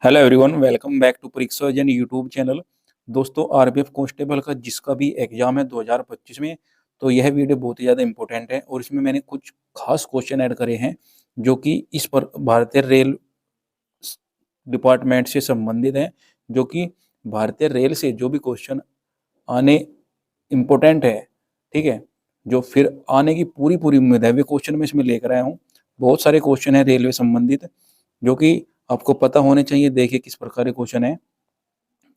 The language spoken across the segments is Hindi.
Hello everyone, welcome back to Pariksha Jan YouTube channel. दोस्तों, आरपीएफ कांस्टेबल का जिसका भी एग्जाम है 2025 में, तो यह वीडियो बहुत ही ज़्यादा इंपॉर्टेंट है और इसमें मैंने कुछ खास क्वेश्चन ऐड करे हैं जो कि इस पर भारतीय रेल डिपार्टमेंट से संबंधित हैं। जो कि भारतीय रेल से जो भी क्वेश्चन आने इम्पोर्टेंट है, ठीक है, जो फिर आने की पूरी पूरी उम्मीद है, वे क्वेश्चन मैं इसमें लेकर आया हूँ। बहुत सारे क्वेश्चन है रेलवे संबंधित जो कि आपको पता होने चाहिए। देखिए किस प्रकार के क्वेश्चन है,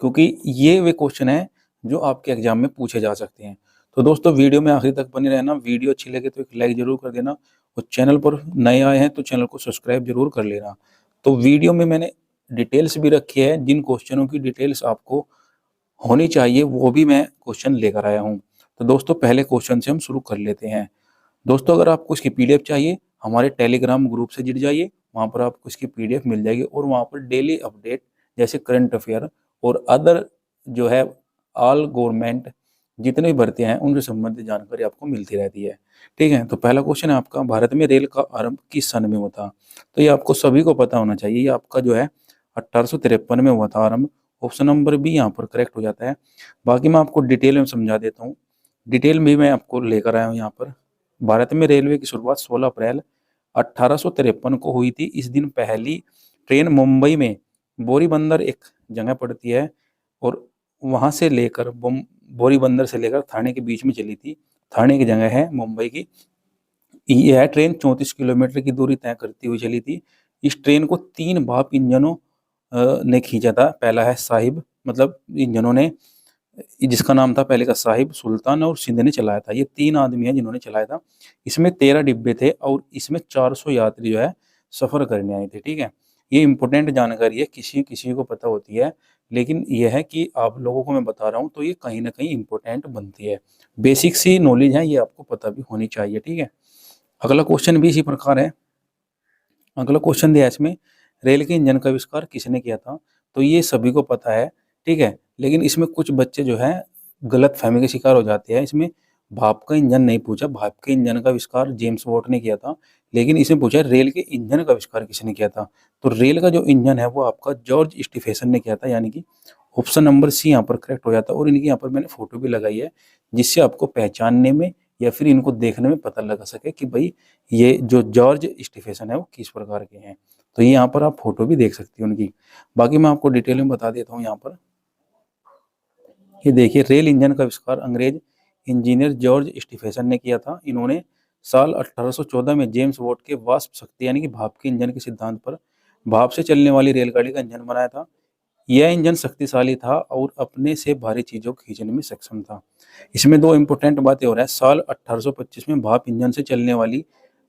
क्योंकि ये वे क्वेश्चन है जो आपके एग्जाम में पूछे जा सकते हैं। तो दोस्तों, वीडियो में आखिर तक बने रहना। वीडियो अच्छी लगे तो एक लाइक जरूर कर देना और चैनल पर नए आए हैं तो चैनल को सब्सक्राइब जरूर कर लेना। तो वीडियो में मैंने डिटेल्स भी रखी है, जिन क्वेश्चनों की डिटेल्स आपको होनी चाहिए वो भी मैं क्वेश्चन लेकर आया हूँ। तो दोस्तों, पहले क्वेश्चन से हम शुरू कर लेते हैं। दोस्तों, अगर आपको इसकी पीडीएफ चाहिए, हमारे टेलीग्राम ग्रुप से जुड़ जाइए। वहाँ पर आपको इसकी पीडीएफ मिल जाएगी और वहाँ पर डेली अपडेट जैसे करंट अफेयर और अदर जो है ऑल गवर्नमेंट जितने भी भर्तियां हैं उनसे संबंधित जानकारी आपको मिलती रहती है। ठीक है, तो पहला क्वेश्चन है आपका, भारत में रेल का आरंभ किस सन में हुआ था? तो ये आपको सभी को पता होना चाहिए। ये आपका जो है 1853 में हुआ था आरंभ। ऑप्शन नंबर बी यहाँ पर करेक्ट हो जाता है। बाकी मैं आपको डिटेल में समझा देता हूँ। डिटेल में मैं आपको लेकर आया हूँ यहाँ पर। भारत में रेलवे की शुरुआत 16 अप्रैल 1853 को हुई थी। इस दिन पहली ट्रेन मुंबई में बोरीबंदर एक जगह पड़ती है और वहां से लेकर बोरीबंदर से लेकर थाने के बीच में चली थी। थाने की जगह है मुंबई की। यह ट्रेन 34 किलोमीटर की दूरी तय करती हुई चली थी। इस ट्रेन को 3 भाप इंजनों ने खींचा था। पहला है साहिब, मतलब इंजनों ने, जिसका नाम था पहले का साहिब, सुल्तान और सिंध ने चलाया था। ये 3 आदमी हैं जिन्होंने चलाया था। इसमें 13 डिब्बे थे और इसमें 400 यात्री जो है सफर करने आए थे। ठीक है, ये इंपॉर्टेंट जानकारी है, किसी किसी को पता होती है, लेकिन यह है कि आप लोगों को मैं बता रहा हूँ तो ये कहीं ना कहीं इंपॉर्टेंट बनती है। बेसिक सी नॉलेज है, ये आपको पता भी होनी चाहिए। ठीक है, अगला क्वेश्चन भी इसी प्रकार है। अगला क्वेश्चन दिया है इसमें, रेल के इंजन का आविष्कार किसने किया था? तो ये सभी को पता है, ठीक है, लेकिन इसमें कुछ बच्चे जो है गलत फहमी के शिकार हो जाते हैं। इसमें भाप का इंजन नहीं पूछा, भाप के इंजन का आविष्कार जेम्स वॉट ने किया था, लेकिन इसमें पूछा रेल के इंजन का आविष्कार किसने किया था। तो रेल का जो इंजन है वो आपका जॉर्ज स्टीफेसन ने किया था, यानी कि ऑप्शन नंबर सी यहाँ पर करेक्ट हो जाता है। और इनकी यहाँ पर मैंने फोटो भी लगाई है, जिससे आपको पहचानने में या फिर इनको देखने में पता लगा सके कि भाई ये जो जॉर्ज स्टीफेसन है वो किस प्रकार के हैं। तो ये यहाँ पर आप फोटो भी देख सकती हो उनकी। बाकी मैं आपको डिटेल में बता देता हूँ यहाँ पर। ये देखिए, रेल इंजन का आविष्कार अंग्रेज इंजीनियर जॉर्ज स्टीफेसन ने किया था। इन्होंने साल 1814 में जेम्स वॉट के वाष्प शक्ति यानी कि भाप के इंजन के सिद्धांत पर भाप से चलने वाली रेलगाड़ी का इंजन बनाया था। यह इंजन शक्तिशाली था और अपने से भारी चीजों को खींचने में सक्षम था। इसमें 2 इंपॉर्टेंट बातें हो रहा है। साल 1825 में भाप इंजन से चलने वाली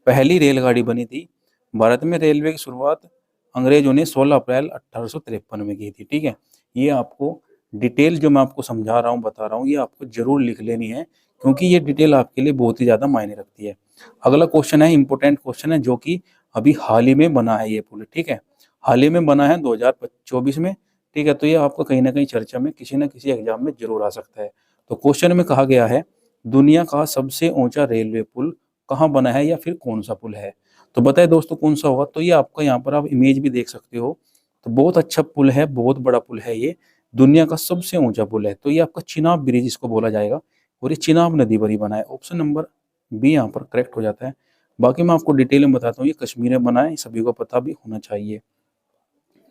पहली रेलगाड़ी बनी थी। भारत में रेलवे की शुरुआत अंग्रेजों ने 16 अप्रैल 1853 में की थी। ठीक है, ये आपको डिटेल जो मैं आपको समझा रहा हूँ, बता रहा हूँ, ये आपको जरूर लिख लेनी है, क्योंकि ये डिटेल आपके लिए बहुत ही ज्यादा मायने रखती है। अगला क्वेश्चन है, इंपॉर्टेंट क्वेश्चन है, जो कि अभी हाल ही में बना है ये पुल। ठीक है, हाल ही में बना है 2024 में। ठीक है, तो ये आपको कहीं ना कहीं चर्चा में किसी न किसी एग्जाम में जरूर आ सकता है। तो क्वेश्चन में कहा गया है, दुनिया का सबसे ऊंचा रेलवे पुल कहाँ बना है या फिर कौन सा पुल है? तो बताए दोस्तों कौन सा होगा? तो ये आपका यहाँ पर आप इमेज भी देख सकते हो। तो बहुत अच्छा पुल है, बहुत बड़ा पुल है, ये दुनिया का सबसे ऊंचा पुल है। तो ये आपका चिनाब ब्रिज इसको बोला जाएगा और ये चिनाब नदी पर ही बना है। ऑप्शन नंबर बी यहाँ पर करेक्ट हो जाता है। बाकी मैं आपको डिटेल में बताता हूँ, ये कश्मीर में बना है, सभी को पता भी होना चाहिए।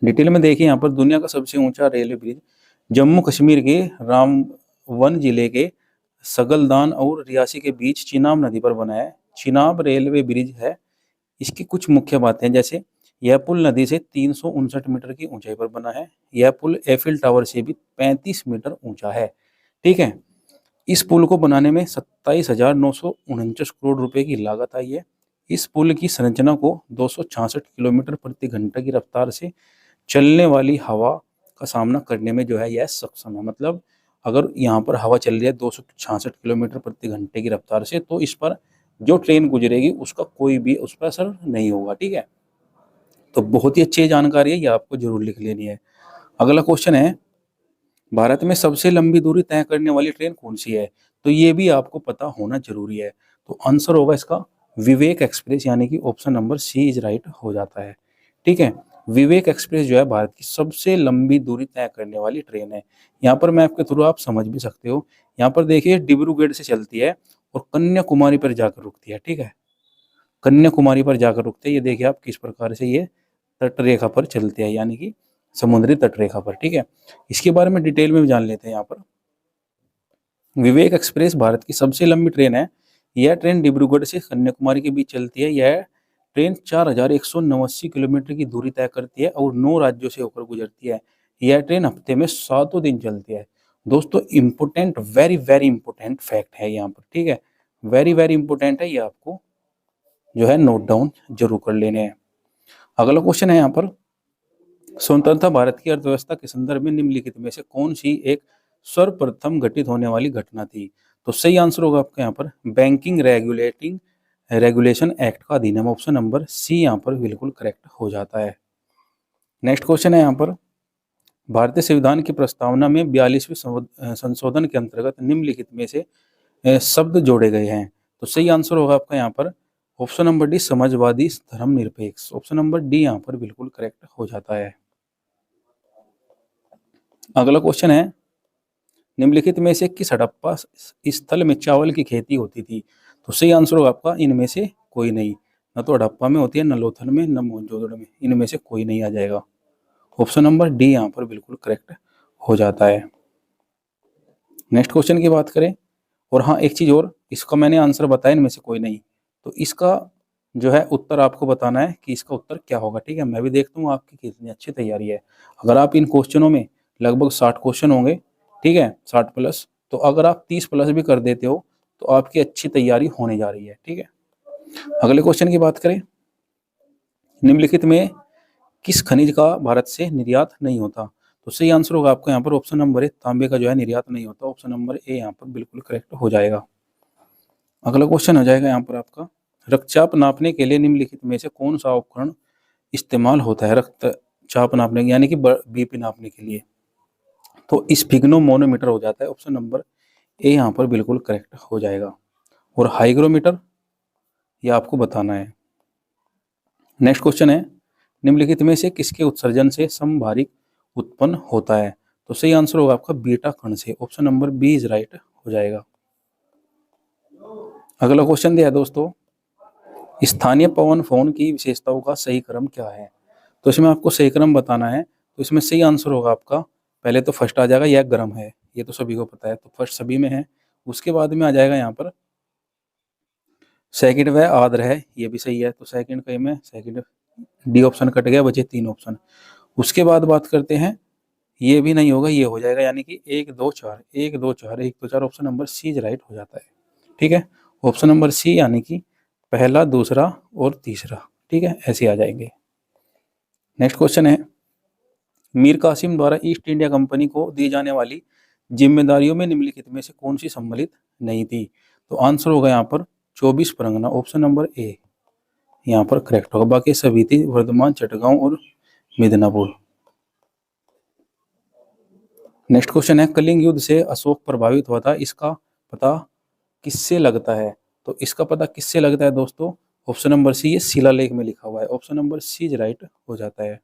डिटेल में देखिए यहाँ पर, दुनिया का सबसे ऊंचा रेलवे ब्रिज जम्मू कश्मीर के रामवन जिले के सगलदान और रियासी के बीच चिनाब नदी पर बना है। चिनाब रेलवे ब्रिज है। इसकी कुछ मुख्य बातें, जैसे यह पुल नदी से 359 मीटर की ऊंचाई पर बना है। यह पुल एफिल टावर से भी 35 मीटर ऊंचा है। ठीक है, इस पुल को बनाने में 27,949 करोड़ रुपए की लागत आई है। इस पुल की संरचना को 266 किलोमीटर प्रति घंटा की रफ्तार से चलने वाली हवा का सामना करने में जो है यह सक्षम है। मतलब अगर यहाँ पर हवा चल रही है 266 किलोमीटर प्रति घंटे की रफ्तार से, तो इस पर जो ट्रेन गुजरेगी उसका कोई भी उस पर असर नहीं होगा। ठीक है, तो बहुत ही अच्छी जानकारी है, ये आपको जरूर लिख लेनी है। अगला क्वेश्चन है, भारत में सबसे लंबी दूरी तय करने वाली ट्रेन कौन सी है? तो ये भी आपको पता होना जरूरी है। तो आंसर होगा इसका विवेक एक्सप्रेस, यानी कि option number C is right हो जाता है। ठीक है, विवेक एक्सप्रेस जो है भारत की सबसे लंबी दूरी तय करने वाली ट्रेन है। यहाँ पर मैप के थ्रू आप समझ भी सकते हो। यहाँ पर देखिए डिब्रूगढ़ से चलती है और कन्याकुमारी पर जाकर रुकती है, ठीक है। कन्याकुमारी पर जाकर रुकते हैं। ये देखिए आप किस प्रकार से ये तट रेखा पर चलते हैं, यानी कि समुद्री तट रेखा पर, ठीक है। इसके बारे में डिटेल में भी जान लेते हैं। यहाँ पर विवेक एक्सप्रेस भारत की सबसे लंबी ट्रेन है। यह ट्रेन डिब्रूगढ़ से कन्याकुमारी के बीच चलती है। यह ट्रेन 4189 किलोमीटर की दूरी तय करती है और 9 राज्यों से होकर गुजरती है। यह ट्रेन हफ्ते में 7 दिन चलती है। दोस्तों important, very very important fact है यहाँ पर, ठीक है। वेरी वेरी इंपोर्टेंट है, ये आपको जो है नोट डाउन जरूर कर लेने हैं। अगला क्वेश्चन है यहाँ पर, स्वतंत्रता भारत की अर्थव्यवस्था के संदर्भ में निम्नलिखित में से कौन सी एक सर्वप्रथम घटित होने वाली घटना थी? तो सही आंसर होगा आपका यहाँ पर बैंकिंग रेगुलेशन एक्ट का अधिनियम, ऑप्शन नंबर सी यहाँ पर बिल्कुल करेक्ट हो जाता है। नेक्स्ट क्वेश्चन है यहाँ पर, भारतीय संविधान की प्रस्तावना में 42वें संशोधन के अंतर्गत निम्नलिखित में से शब्द जोड़े गए हैं। तो सही आंसर होगा आपका यहाँ पर ऑप्शन नंबर डी समाजवादी धर्मनिरपेक्ष, ऑप्शन नंबर डी यहाँ पर बिल्कुल करेक्ट हो जाता है। अगला क्वेश्चन है, निम्नलिखित में से किस हड़प्पा स्थल में चावल की खेती होती थी? तो सही आंसर होगा आपका इनमें से कोई नहीं। न तो हड़प्पा में होती है, न लोथल में, न मोहनजोदड़ो में, इनमें से कोई नहीं आ जाएगा। ऑप्शन नंबर डी यहाँ पर बिल्कुल करेक्ट हो जाता है। नेक्स्ट क्वेश्चन की बात करें, और हाँ एक चीज और, इसका मैंने आंसर बताया इनमें से कोई नहीं, तो इसका जो है उत्तर आपको बताना है कि इसका उत्तर क्या होगा, ठीक है। मैं भी देखता हूँ आपकी कितनी अच्छी तैयारी है। अगर आप इन क्वेश्चनों में लगभग 60 क्वेश्चन होंगे, ठीक है, 60 प्लस, तो अगर आप 30 प्लस भी कर देते हो तो आपकी अच्छी तैयारी होने जा रही है, ठीक है। अगले क्वेश्चन की बात करें, निम्नलिखित में किस खनिज का भारत से निर्यात नहीं होता? तो सही आंसर होगा आपका यहाँ पर ऑप्शन नंबर ए, तांबे का जो है निर्यात नहीं होता। ऑप्शन नंबर ए यहाँ पर बिल्कुल करेक्ट हो जाएगा। अगला क्वेश्चन हो जाएगा यहाँ पर आपका, रक्तचाप नापने के लिए निम्नलिखित में से कौन सा उपकरण इस्तेमाल होता है? रक्तचाप नापने यानी कि बीपी नापने के लिए, तो स्फिग्नोमोनोमीटर हो जाता है। ऑप्शन नंबर ए यहाँ पर बिल्कुल करेक्ट हो जाएगा। और हाइग्रोमीटर ये आपको बताना है। नेक्स्ट क्वेश्चन है, निम्नलिखित में से किसके उत्सर्जन से समभारिक उत्पन्न होता है? तो सही आंसर होगा आपका बीटा कण से। Option number B is right हो जाएगा। अगला क्वेश्चन दिया है दोस्तों, स्थानीय पवन फोन की विशेषताओं का सही क्रम क्या है? तो इसमें आपको सही क्रम बताना है। तो इसमें सही आंसर होगा आपका, पहले तो फर्स्ट आ जाएगा यह गर्म है, ये तो सभी को पता है, तो फर्स्ट सभी में है। उसके बाद में आ जाएगा यहाँ पर सेकंड वह आर्द्र है, ये भी सही है, तो सेकंड कहीं में सेकंड डी ऑप्शन कट गया, बचे 3 ऑप्शन। उसके बाद बात करते हैं, ये भी नहीं होगा, ये हो जाएगा, यानी कि 1 2 4 1 2 4 1 2 4, ऑप्शन नंबर सी राइट हो जाता है, ठीक है। ऑप्शन नंबर सी यानी कि पहला, दूसरा और तीसरा, ठीक है, ऐसे आ जाएंगे। नेक्स्ट क्वेश्चन है, मीर कासिम द्वारा ईस्ट इंडिया कंपनी को दी जाने वाली जिम्मेदारियों में निम्नलिखित में से कौन सी सम्मिलित नहीं थी? तो आंसर होगा यहाँ पर 24 परगना, ऑप्शन नंबर ए यहाँ पर करेक्ट होगा। बाकी सभी थी वर्धमान, चटगांव और मिदनापुर। नेक्स्ट क्वेश्चन है, कलिंग युद्ध से अशोक प्रभावित हुआ था, इसका पता किससे लगता है? तो इसका पता किससे लगता है दोस्तों? ऑप्शन नंबर सी, ये शिलालेख में लिखा हुआ है। ऑप्शन नंबर सी राइट हो जाता है।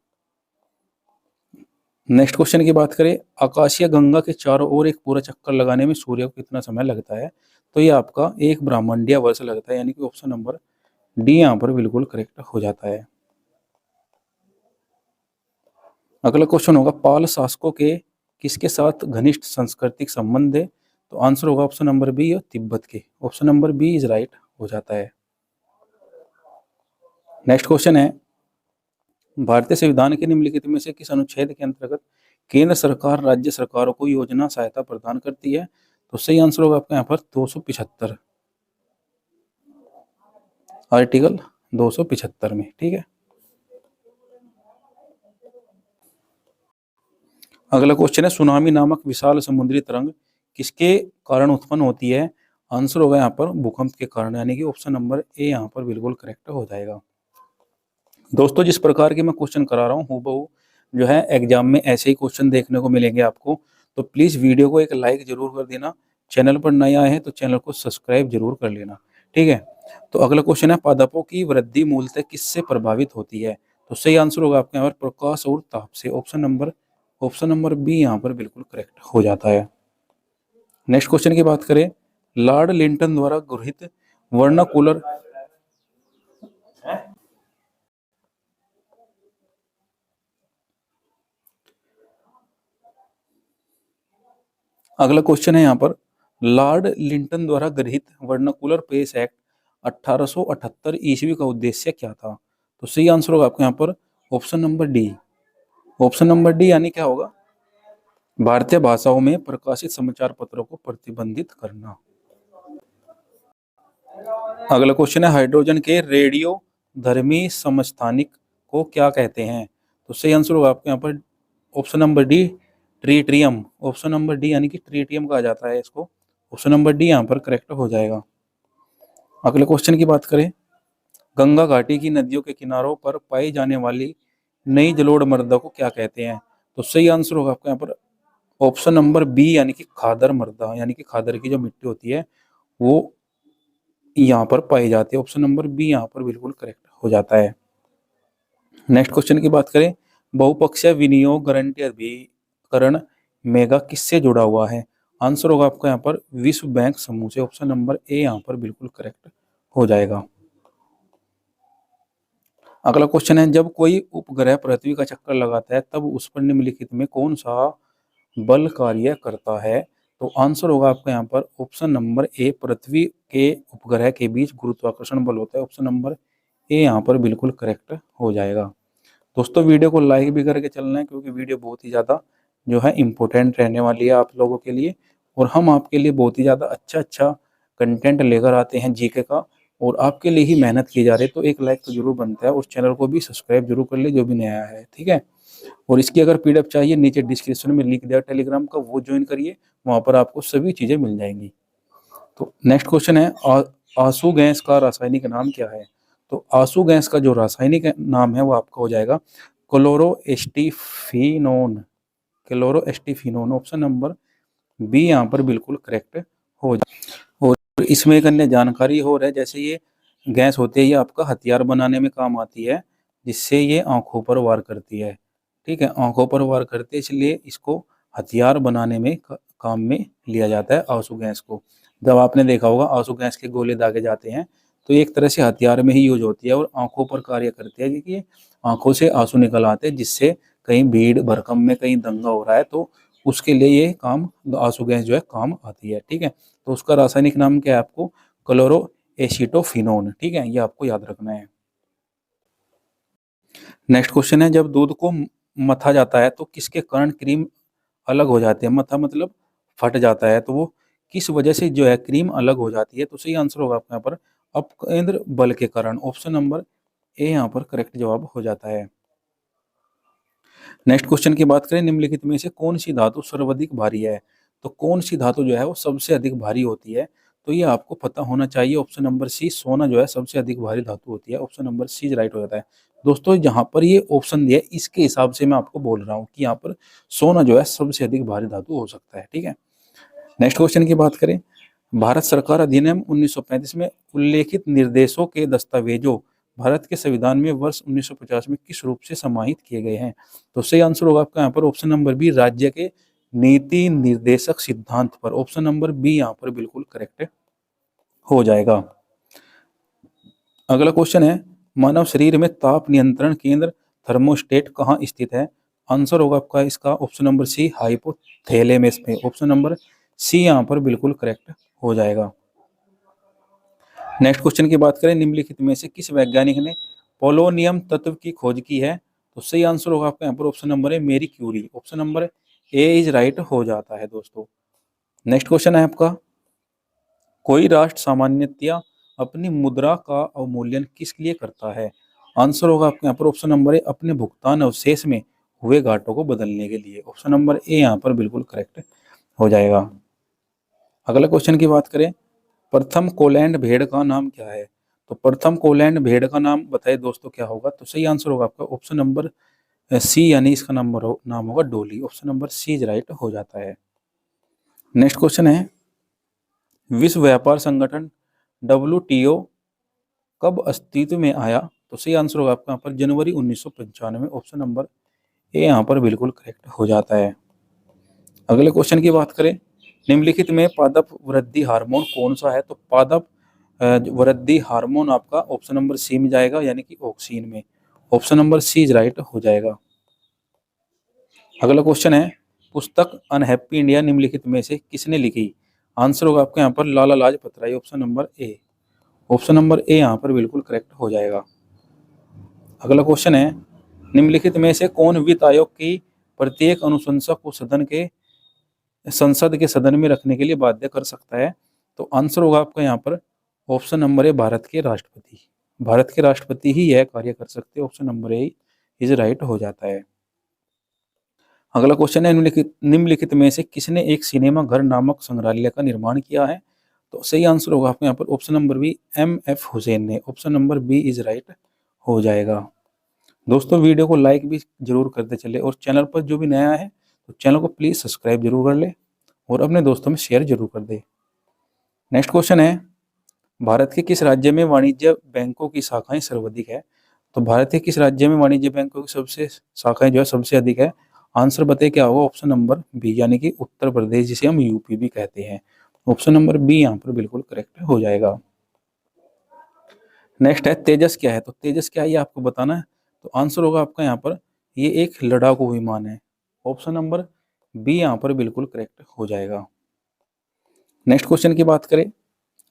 नेक्स्ट क्वेश्चन की बात करें, आकाशीय गंगा के चारों ओर एक पूरा चक्कर लगाने में सूर्य को कितना समय लगता है? तो ये आपका एक ब्रह्मांडीय वर्ष लगता है, यानी कि ऑप्शन नंबर डी यहाँ पर बिल्कुल करेक्ट हो जाता है। अगला क्वेश्चन होगा, पाल शासकों के किसके साथ घनिष्ठ सांस्कृतिक संबंध है? तो आंसर होगा ऑप्शन नंबर बी, तिब्बत के। Option number B is right हो जाता है। नेक्स्ट क्वेश्चन है, भारतीय संविधान के निम्नलिखित में से किस अनुच्छेद के अंतर्गत केंद्र सरकार राज्य सरकारों को योजना सहायता प्रदान करती है? तो सही आंसर होगा आपका यहाँ पर 275, आर्टिकल 275 में, ठीक है। अगला क्वेश्चन है, सुनामी नामक विशाल समुद्री तरंग किसके कारण उत्पन्न होती है? आंसर होगा यहाँ पर भूकंप के कारण, यानी कि ऑप्शन नंबर ए यहाँ पर बिल्कुल करेक्ट हो जाएगा। दोस्तों जिस प्रकार के मैं क्वेश्चन करा रहा हूँ हूबहू जो है एग्जाम में ऐसे ही क्वेश्चन देखने को मिलेंगे आपको, तो प्लीज वीडियो को एक लाइक जरूर कर देना। चैनल पर नए आए हैं तो चैनल को सब्सक्राइब जरूर कर लेना, ठीक है। तो अगला क्वेश्चन है, पादपों की वृद्धि मूलतः किससे प्रभावित होती है? तो सही आंसर होगा आपके यहाँ पर प्रकाश और ताप से। ऑप्शन नंबर बी यहाँ पर बिल्कुल करेक्ट हो जाता है। नेक्स्ट क्वेश्चन की बात करें, लॉर्ड लिंटन द्वारा गृहीत वर्नाकुलर अगला क्वेश्चन है यहाँ पर, लॉर्ड लिंटन द्वारा गृहीत वर्नाकुलर पेस एक्ट 1878 ईस्वी का उद्देश्य क्या था? तो सही आंसर होगा आपके यहाँ पर option number D. Option number D यानी क्या होगा, भारतीय भाषाओं में प्रकाशित समाचार पत्रों को प्रतिबंधित करना। अगला क्वेश्चन है, हाइड्रोजन के रेडियो धर्मी समस्थानिक को क्या कहते हैं? तो सही आंसर होगा आपके यहाँ पर option number D, tritium. Option number D यानी कि ट्रीटियम कहा जाता है इसको। ऑप्शन नंबर डी यहाँ पर करेक्ट हो जाएगा। अगले क्वेश्चन की बात करें, गंगा घाटी की नदियों के किनारों पर पाई जाने वाली नई जलोढ़ मृदा को क्या कहते हैं? तो सही आंसर होगा आपका यहाँ पर ऑप्शन नंबर बी यानी कि खादर मृदा, यानी कि खादर की जो मिट्टी होती है वो यहाँ पर पाई जाती है। ऑप्शन नंबर बी यहाँ पर बिल्कुल करेक्ट हो जाता है। नेक्स्ट क्वेश्चन की बात करें, बहुपक्षीय विनियोग गारंटी अभिकरण मेगा किससे जुड़ा हुआ है? आंसर होगा आपका यहाँ पर विश्व बैंक समूह से। ऑप्शन नंबर ए यहाँ पर बिल्कुल करेक्ट हो जाएगा। अगला क्वेश्चन है, जब कोई उपग्रह पृथ्वी का चक्कर लगाता है तब उस पर निम्नलिखित में कौन सा बल कार्य करता है? तो आंसर होगा आपका यहाँ पर ऑप्शन नंबर ए, पृथ्वी के उपग्रह के बीच गुरुत्वाकर्षण बल होता है। ऑप्शन नंबर ए यहाँ पर बिल्कुल करेक्ट हो जाएगा। दोस्तों वीडियो को लाइक भी करके चलना है, क्योंकि वीडियो बहुत ही ज़्यादा जो है इम्पोर्टेंट रहने वाली है आप लोगों के लिए, और हम आपके लिए बहुत ही ज़्यादा अच्छा कंटेंट लेकर आते हैं जीके का, और आपके लिए ही मेहनत की जा रही है। तो एक लाइक तो जरूर बनता है, और चैनल को भी सब्सक्राइब जरूर कर ले जो भी नया है, ठीक है। और इसकी अगर पीडीएफ चाहिए, नीचे डिस्क्रिप्शन में लिंक दिया टेलीग्राम का, वो ज्वाइन करिए, वहाँ पर आपको सभी चीज़ें मिल जाएंगी। तो नेक्स्ट क्वेश्चन है, आंसू गैस का रासायनिक नाम क्या है? तो आंसू गैस का जो रासायनिक नाम है वो आपका हो जाएगा क्लोरोएस्टिफिनोन। क्लोरोएस्टिफिनोन। ऑप्शन नंबर बी यहाँ पर बिल्कुल करेक्ट हो जाए। और इसमें एक अन्य जानकारी हो रहा है, जैसे ये गैस होती है ये आपका हथियार बनाने में काम आती है, जिससे ये आंखों पर वार करती है, ठीक है। आंखों पर वार करती है, इसलिए इसको हथियार बनाने में काम में लिया जाता है आंसू गैस को। जब आपने देखा होगा आंसू गैस के गोले दागे जाते हैं तो एक तरह से हथियार में ही यूज होती है, और आंखों पर कार्य करती है, क्योंकि आंखों से आंसू निकल आते हैं, जिससे कहीं भीड़ भड़कम में कहीं दंगा हो रहा है तो उसके लिए ये काम आंसू गैस जो है काम आती है, ठीक है। तो उसका रासायनिक नाम क्या है आपको, क्लोरोएसिटोफिनोन, ठीक है, ये आपको याद रखना है। नेक्स्ट क्वेश्चन है, जब दूध को मथा जाता है तो किसके कारण क्रीम अलग हो जाती है? मथा मतलब फट जाता है, तो वो किस वजह से जो है क्रीम अलग हो जाती है? तो सही आंसर होगा आपके यहाँ पर अपकेंद्र बल के कारण। ऑप्शन नंबर ए यहाँ पर करेक्ट जवाब हो जाता है। नेक्स्ट क्वेश्चन की बात करें, निम्नलिखित में से कौन सी धातु सर्वाधिक भारी है? तो कौन सी धातु जो है वो सबसे अधिक भारी होती है? तो ये आपको पता होना चाहिए। ऑप्शन नंबर सी, सोना जो है सबसे अधिक भारी धातु होती है। ऑप्शन नंबर सी राइट हो जाता है। दोस्तों जहां पर ये ऑप्शन दिया है इसके हिसाब से मैं आपको बोल रहा हूँ कि यहाँ पर सोना जो है सबसे अधिक भारी धातु हो सकता है, ठीक है। नेक्स्ट क्वेश्चन की बात करें, भारत सरकार अधिनियम 1935 में उल्लेखित निर्देशों के दस्तावेजों भारत के संविधान में वर्ष 1950 में किस रूप से समाहित किए गए हैं? तो सही आंसर होगा आपका यहाँ पर ऑप्शन नंबर बी, राज्य के नीति निर्देशक सिद्धांत पर। ऑप्शन नंबर बी यहाँ पर बिल्कुल करेक्ट हो जाएगा। अगला क्वेश्चन है, मानव शरीर में ताप नियंत्रण केंद्र थर्मोस्टेट कहाँ स्थित है? आंसर होगा आपका इसका ऑप्शन नंबर सी, हाइपोथैलेमस में। ऑप्शन नंबर सी यहाँ पर बिल्कुल करेक्ट हो जाएगा। नेक्स्ट क्वेश्चन की बात करें, निम्नलिखित में से किस वैज्ञानिक ने पोलोनियम तत्व की खोज की है? तो सही आंसर होगा आपका यहाँ पर ऑप्शन नंबर है Marie Curie. Option number A is right हो जाता है दोस्तों। नेक्स्ट क्वेश्चन है आपका, कोई राष्ट्र सामान्यतया अपनी मुद्रा का अवमूल्यन किस लिए करता है? आंसर होगा आपके यहाँ पर ऑप्शन नंबर ए, अपने भुगतान अवशेष में हुए घाटों को बदलने के लिए। ऑप्शन नंबर ए यहाँ पर बिल्कुल करेक्ट हो जाएगा। अगला क्वेश्चन की बात करें, प्रथम कोलैंड भेड़ का नाम क्या है? तो प्रथम कोलैंड भेड़ का नाम बताइए दोस्तों क्या होगा? तो सही आंसर होगा आपका ऑप्शन नंबर सी, यानी इसका नाम होगा Dolly. Option number C is right हो जाता है। नेक्स्ट क्वेश्चन है, विश्व व्यापार संगठन WTO कब अस्तित्व में आया? तो सही आंसर होगा आपका यहाँ पर जनवरी 1995। ऑप्शन नंबर ए यहाँ पर बिल्कुल करेक्ट हो जाता है। अगले क्वेश्चन की बात करें, निम्नलिखित में पादप वृद्धि हार्मोन कौन सा है? तो पादप वृद्धि हार्मोन आपका ऑप्शन नंबर सी में जाएगा, यानी कि ऑक्सीन में। Option number C is right हो जाएगा। अगला क्वेश्चन है, पुस्तक अनहैप्पी इंडिया निम्नलिखित में से किसने लिखी? आंसर होगा आपके यहाँ पर Lala Lajpat Rai. Option number A. Option number A यहाँ पर बिल्कुल करेक्ट हो जाएगा। अगला क्वेश्चन है, निम्नलिखित में से कौन वित्त आयोग की प्रत्येक अनुशंसा को संसद के सदन में रखने के लिए बाध्य कर सकता है? तो आंसर होगा आपका यहाँ पर ऑप्शन नंबर ए, भारत के राष्ट्रपति। भारत के राष्ट्रपति ही यह कार्य कर सकते हैं। Option number A is right हो जाता है। अगला क्वेश्चन है, निम्नलिखित में से किसने एक सिनेमा घर नामक संग्रहालय का निर्माण किया है? तो सही आंसर होगा आपको यहाँ पर option number B, M.F. Husain ने। Option number B is right हो जाएगा। दोस्तों वीडियो को लाइक भी जरूर करते चले, और चैनल पर जो भी नया है तो चैनल को प्लीज सब्सक्राइब जरूर कर ले और अपने दोस्तों में शेयर जरूर कर दे। नेक्स्ट क्वेश्चन है, भारत के किस राज्य में वाणिज्य बैंकों की शाखाएं सर्वाधिक है? तो भारत के किस राज्य में वाणिज्य बैंकों की सबसे शाखाएं जो है सबसे अधिक है? आंसर बताइए क्या होगा? ऑप्शन नंबर बी, यानी कि उत्तर प्रदेश, जिसे हम यूपी भी कहते हैं। ऑप्शन नंबर बी यहाँ पर बिल्कुल करेक्ट हो जाएगा। नेक्स्ट है, तेजस क्या है? तो तेजस क्या है ये आपको बताना है। तो आंसर होगा आपका यहाँ पर ये एक लड़ाकू विमान है। ऑप्शन नंबर बी यहाँ पर बिल्कुल करेक्ट हो जाएगा। नेक्स्ट क्वेश्चन की बात करें,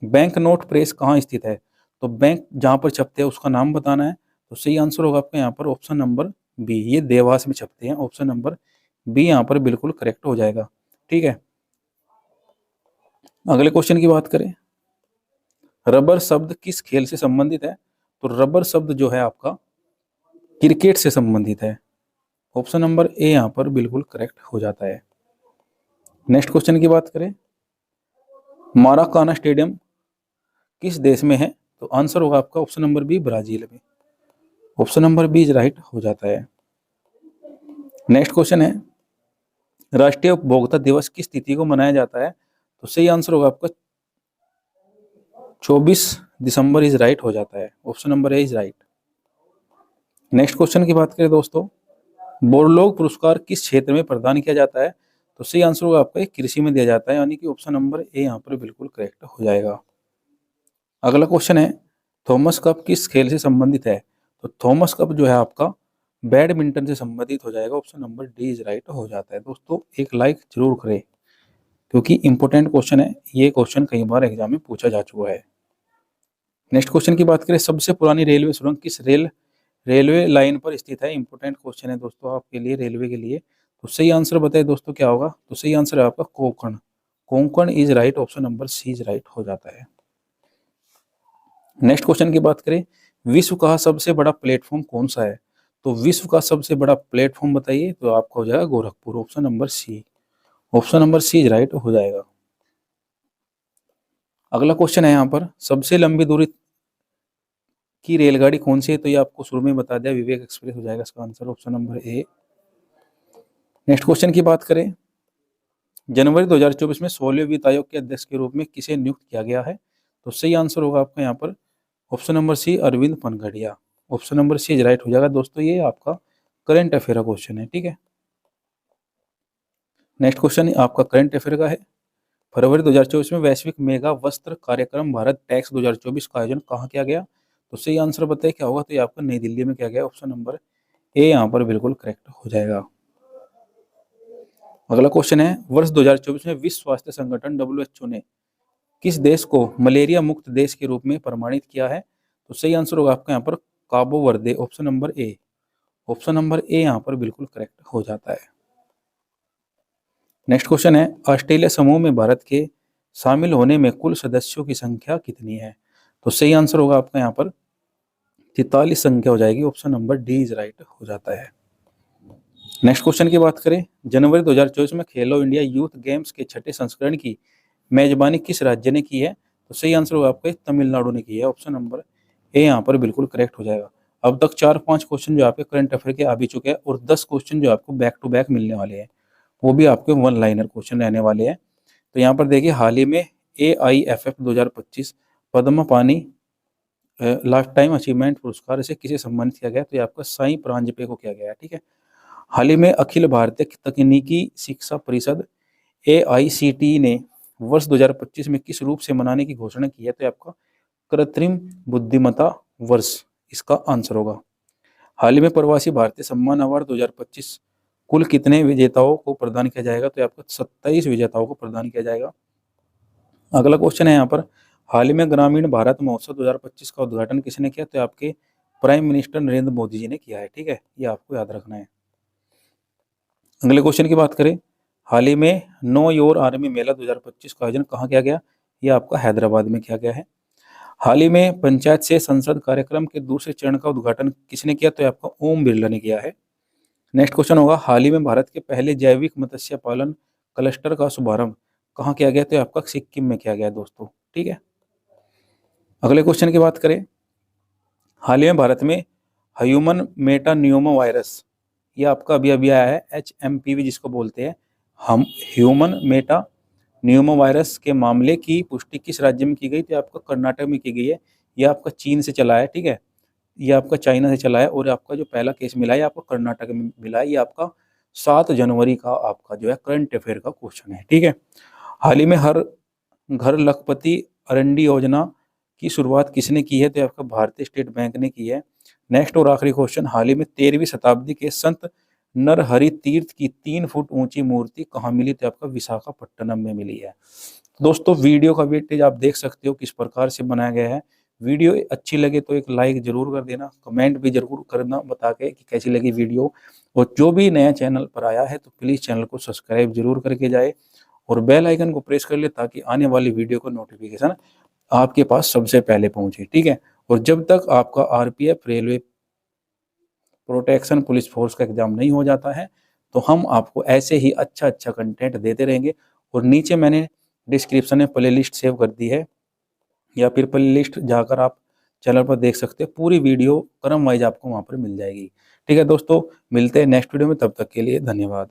बैंक नोट प्रेस कहाँ स्थित है? तो बैंक जहाँ पर छपते हैं उसका नाम बताना है। तो सही आंसर होगा आपका यहाँ पर ऑप्शन नंबर बी, ये देवास में छपते हैं। ऑप्शन नंबर बी यहाँ पर बिल्कुल करेक्ट हो जाएगा। ठीक है, अगले क्वेश्चन की बात करें, रबर शब्द किस खेल से संबंधित है? तो रबर शब्द जो है आपका क्रिकेट से संबंधित है। ऑप्शन नंबर ए यहाँ पर बिल्कुल करेक्ट हो जाता है। नेक्स्ट क्वेश्चन की बात करें, माराकाना स्टेडियम किस देश में है? तो आंसर होगा आपका ऑप्शन नंबर बी, ब्राजील में। Option number B is right हो जाता है। नेक्स्ट क्वेश्चन है, राष्ट्रीय उपभोक्ता दिवस किस तिथि को मनाया जाता है? तो सही आंसर होगा आपका 24 दिसंबर इज राइट हो जाता है। Option number A is right. Next question की बात करें दोस्तों, बोरलोग पुरस्कार किस क्षेत्र में प्रदान किया जाता है? तो सही आंसर होगा आपका कृषि में दिया जाता है, यानी कि ऑप्शन नंबर ए यहाँ पर बिल्कुल करेक्ट हो जाएगा। अगला क्वेश्चन है, थॉमस कप किस खेल से संबंधित है? तो थॉमस कप जो है आपका बैडमिंटन से संबंधित हो जाएगा। Option number D is right हो जाता है। दोस्तों एक लाइक जरूर करें, क्योंकि इंपॉर्टेंट क्वेश्चन है। ये क्वेश्चन कई बार एग्जाम में पूछा जा चुका है। नेक्स्ट क्वेश्चन की बात करें, सबसे पुरानी रेलवे सुरंग किस रेलवे लाइन पर स्थित है? इंपॉर्टेंट क्वेश्चन है दोस्तों आपके लिए, रेलवे के लिए। तो सही आंसर बताइए दोस्तों क्या होगा? तो सही आंसर है आपका Konkan. Konkan is right. Option number C is right हो जाता है। नेक्स्ट क्वेश्चन की बात करें, विश्व का सबसे बड़ा प्लेटफॉर्म कौन सा है? तो विश्व का सबसे बड़ा प्लेटफॉर्म बताइए। तो आपका हो जाएगा Gorakhpur. Option number C. Option number C is right हो जाएगा। अगला क्वेश्चन है यहाँ पर, सबसे लंबी दूरी की रेलगाड़ी कौन सी है? तो ये आपको शुरू में बता दिया, विवेक एक्सप्रेस हो जाएगा इसका आंसर। ऑप्शन नंबर ए। नेक्स्ट क्वेश्चन की बात करें, जनवरी 2024 में 16वें वित्त आयोग के अध्यक्ष के रूप में किसे नियुक्त किया गया है? तो सही आंसर होगा आपका यहाँ पर option number C, Arvind Panagariya. Option number C right हो जाएगा। दोस्तों ये आपका करंट अफेयर का क्वेश्चन है। ठीक है, नेक्स्ट क्वेश्चन आपका करंट अफेयर का है, फरवरी 2024 में वैश्विक मेगा वस्त्र कार्यक्रम भारत टैक्स 2024 का आयोजन कहाँ किया गया? तो सही आंसर बताइए क्या होगा? तो ये आपका नई दिल्ली में किया गया। ऑप्शन नंबर ए यहाँ पर बिल्कुल करेक्ट हो जाएगा। अगला क्वेश्चन है, वर्ष 2024 में विश्व स्वास्थ्य संगठन WHO ने किस देश को मलेरिया मुक्त देश के रूप में प्रमाणित किया है? तो सही आंसर होगा आपका यहाँ पर काबो वर्दे। Option number A. Option number A यहाँ पर बिल्कुल करेक्ट हो जाता है। नेक्स्ट क्वेश्चन है, ऑस्ट्रेलिया समूह में भारत के शामिल होने में कुल सदस्यों की संख्या कितनी है? तो सही आंसर होगा आपका यहाँ पर 43 संख्या हो जाएगी। Option number D is right हो जाता है। नेक्स्ट क्वेश्चन की बात करें, जनवरी 2024 में खेलो इंडिया यूथ गेम्स के छठे संस्करण की मेजबानी किस राज्य ने की है? तो सही आंसर होगा आपका तमिलनाडु ने की है। ऑप्शन नंबर ए यहाँ पर बिल्कुल करेक्ट हो जाएगा। अब तक 4-5 क्वेश्चन जो आपके करंट अफेयर के आ भी चुके हैं, और 10 क्वेश्चन जो आपको बैक टू बैक मिलने वाले हैं, वो भी आपके वन लाइनर क्वेश्चन रहने वाले हैं। तो यहाँ पर देखिए, हाल ही में AIFF 2025 पद्म पानी लाइफ टाइम अचीवमेंट पुरस्कार से किसे सम्मानित किया गया, तो ये आपका साईं परांजपे को किया गया है। ठीक है। हाल ही में अखिल भारतीय तकनीकी शिक्षा परिषद AICTE ने वर्ष 2025 में किस रूप से मनाने की घोषणा की है, तो ये आपका कृत्रिम बुद्धिमत्ता वर्ष इसका आंसर होगा। हाल ही में प्रवासी भारतीय सम्मान अवार्ड 2025 कुल कितने विजेताओं को प्रदान किया जाएगा, तो आपको 27 विजेताओं को प्रदान किया जाएगा। अगला क्वेश्चन है यहाँ पर, हाल ही में ग्रामीण भारत महोत्सव 2025 का उद्घाटन किसने किया, तो आपके प्राइम मिनिस्टर नरेंद्र मोदी जी ने किया है। ठीक है, ये आपको याद रखना है। अगले क्वेश्चन की बात करें, हाल ही में नो योर आर्मी मेला 2025 का आयोजन कहाँ किया गया, यह आपका हैदराबाद में किया गया है। हाल ही में पंचायत से संसद कार्यक्रम के दूसरे चरण का उद्घाटन किसने किया, तो आपका ओम बिरला ने किया है। नेक्स्ट क्वेश्चन होगा, हाल ही में भारत के पहले जैविक मत्स्य पालन क्लस्टर का शुभारंभ कहाँ किया गया, तो आपका सिक्किम में किया गया दोस्तों। ठीक है। अगले क्वेश्चन की बात करें, हाल ही में भारत में ह्यूमन मेटान्यूमो वायरस, ये आपका अभी अभी आया है, HMPV जिसको बोलते हैं, हम ह्यूमन मेटा न्यूमो वायरस के मामले की पुष्टि किस राज्य में की गई, तो आपका कर्नाटक में की गई है। यह आपका चीन से चला है। ठीक है, ये आपका चाइना से चला है, और आपका जो पहला केस मिला है आपको कर्नाटक में मिला है। ये आपका 7 जनवरी का आपका जो है करंट अफेयर का क्वेश्चन है। ठीक है। हाल ही में हर घर लखपति अरंडी योजना की शुरुआत किसने की है, तो आपका भारतीय स्टेट बैंक ने की है। नेक्स्ट और आखिरी क्वेश्चन, हाल ही में 13वीं शताब्दी के संत नरहरि तीर्थ की 3 फुट ऊंची मूर्ति कहाँ मिली, तो आपका विशाखापट्टनम में मिली है। दोस्तों वीडियो का वेटेज आप देख सकते हो किस प्रकार से बनाया गया है। वीडियो अच्छी लगे तो एक लाइक जरूर कर देना, कमेंट भी जरूर करना बता के कि कैसी लगी वीडियो, और जो भी नया चैनल पर आया है तो प्लीज़ चैनल को सब्सक्राइब जरूर करके जाए और बेल आइकन को प्रेस कर ले, ताकि आने वाली वीडियो को नोटिफिकेशन आपके पास सबसे पहले पहुंचे। ठीक है। और जब तक आपका RPF railway protection police force का एग्जाम नहीं हो जाता है, तो हम आपको ऐसे ही अच्छा अच्छा कंटेंट देते रहेंगे। और नीचे मैंने डिस्क्रिप्शन में प्ले लिस्ट सेव कर दी है, या फिर प्ले लिस्ट जाकर आप चैनल पर देख सकते हैं। पूरी वीडियो क्रम वाइज आपको वहाँ पर मिल जाएगी। ठीक है दोस्तों, मिलते हैं नेक्स्ट वीडियो में, तब तक के लिए धन्यवाद।